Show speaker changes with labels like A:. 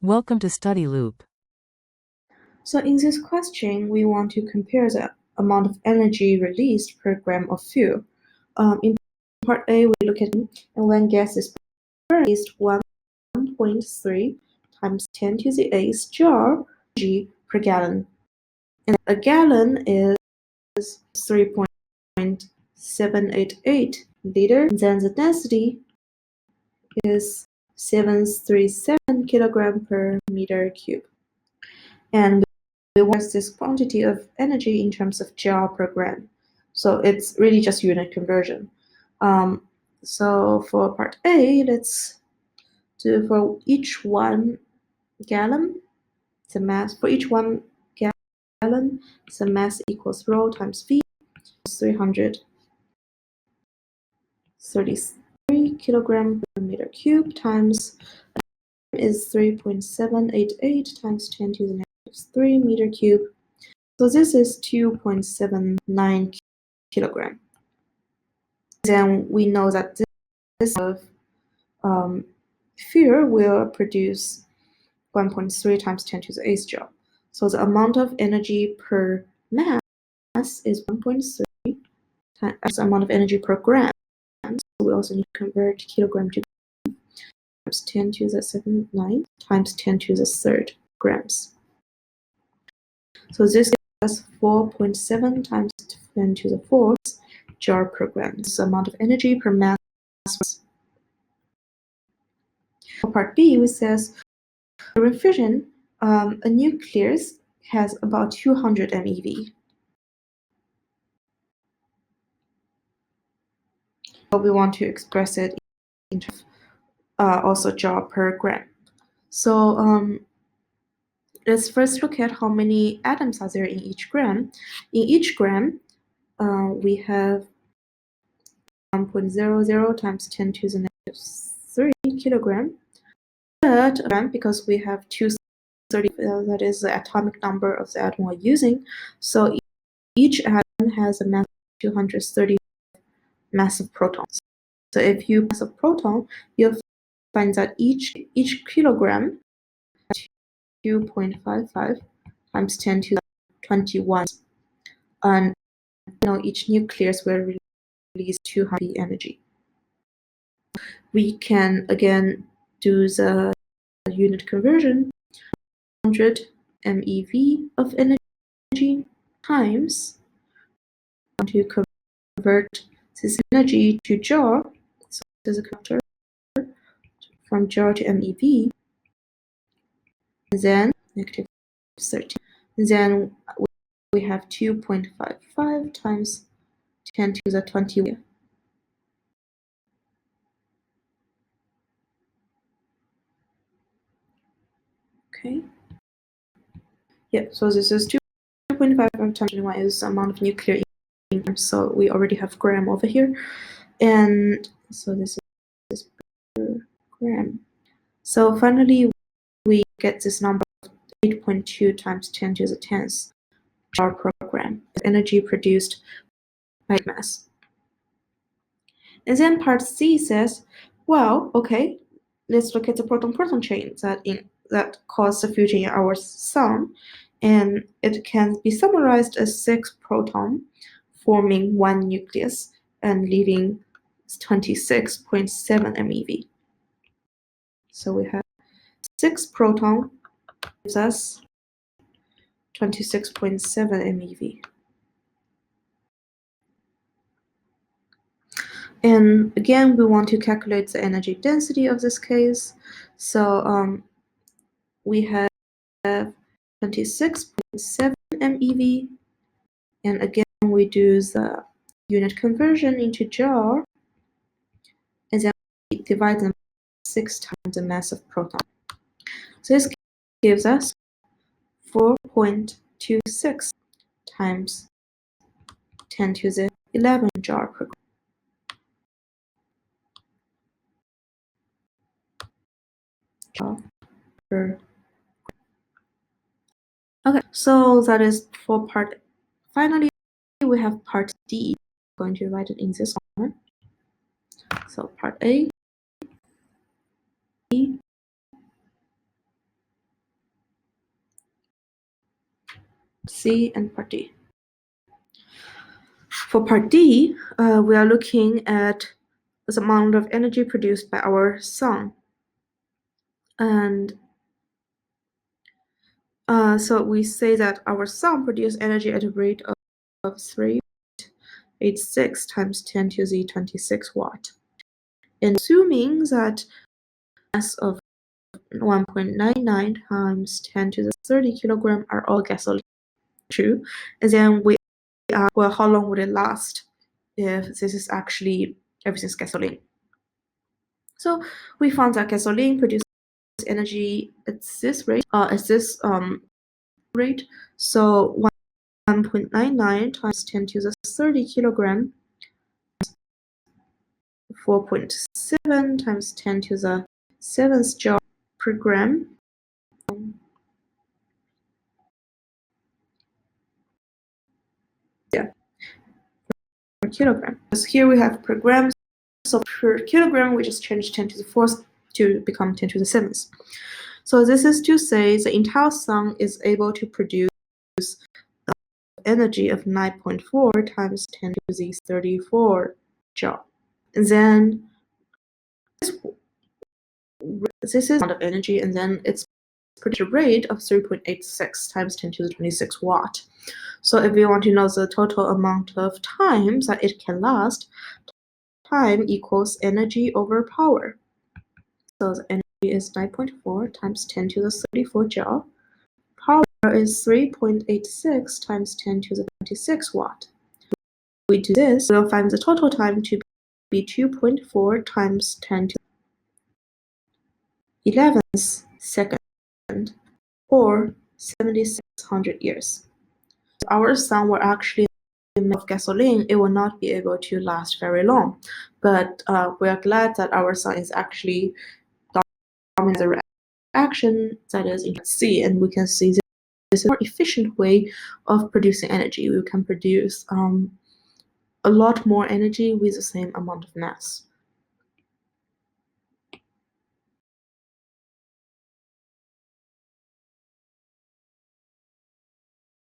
A: Welcome to Study Loop.
B: So in this question, we want to compare the amount of energy released per gram of fuel. In part A, we look at and when gas is burned, is 1.3 times 10 to the 8th joule energy per gallon. And a gallon is 3.788 liter. And then the density is 737 kilogram per meter cube. And we want this quantity of energy in terms of joule per gram. So it's really just unit conversion. So for part A, let's do for each 1 gallon, the mass for each 1 gallon, the mass equals rho times V, 333 kilogram per meter cube times is 3.788 times 10 to the negative 3 meter cube. So this is 2.79 kilogram. Then we know that this of fuel will produce 1.3 times 10 to the 8th joule. So the amount of energy per mass is 1.3 times the amount of energy per gram. So we also need to convert kilogram to times 10 to the 9 times 10 to the 3rd grams. So this gives us 4.7 times 10 to the 4th joule per gram. This is the amount of energy per mass. For part B, which says during fission, a nucleus has about 200 MeV. So we want to express it in terms of also joule per gram. So let's first look at how many atoms are there in each gram. In each gram, we have 1.00 times 10 to the negative 3 kilogram. But because we have 230, that is the atomic number of the atom we're using. So each atom has a mass of 230 massive protons. So if you mass a proton, you'll find that each kilogram 2.55 times 10 to the 21, and each nucleus will release 200 energy. We can again do the unit conversion. 100 MeV of energy times to convert this energy to joule. So this is a converter from joule to MeV. Then negative 13. Then we have 2.55 times 10 to the 20. Okay. Yeah, so this is 2.55 times 21 is the amount of nuclear in. So we already have gram over here. And so this is per gram. So finally, we get this number of 8.2 times 10 to the 10th joule per gram of energy produced by mass. And then part C says, well, okay, let's look at the proton-proton chain that cause the fusion in our sun, and it can be summarized as 6 protons forming 1 nucleus and leaving 26.7 MeV. So we have 6 protons gives us 26.7 MeV. And again, we want to calculate the energy density of this case. So we have 26.7 MeV, and again we do the unit conversion into joule, and then we divide them 6 times the mass of proton. So this gives us 4.26 times 10 to the 11 joule per gram. Okay, so that is for part. Finally, we have part D. I'm going to write it in this one. So part A, C and part D. For part D, we are looking at the amount of energy produced by our sun. And so we say that our sun produces energy at a rate of 3.86 times 10 to the 26 watt. And assuming that mass of 1.99 times 10 to the 30 kilogram are all gasoline, true, and then we well, how long would it last if this is actually everything's gasoline? So we found that gasoline produces energy at this rate, rate. So 1.99 times 10 to the 30 kilogram, 4.7 times 10 to the 7th joule per gram. Per kilogram. Because here we have per gram, so per kilogram we just change 10 to the 4th to become 10 to the 7th. So this is to say the entire sun is able to produce energy of 9.4 times 10 to the 34 joule. And then this is the amount of energy, and then it's produce a rate of 3.86 times 10 to the 26 watt. So if we want to know the total amount of time that it can last, time equals energy over power. So the energy is 9.4 times 10 to the 34 joule. Power is 3.86 times 10 to the 26 watt. If we do this, we'll find the total time to be 2.4 times 10 to the 11th second, or 7,600 years. If our sun were actually made of gasoline, it will not be able to last very long. But we are glad that our sun is actually dominating the reaction that is in C, and we can see this is a more efficient way of producing energy. We can produce a lot more energy with the same amount of mass.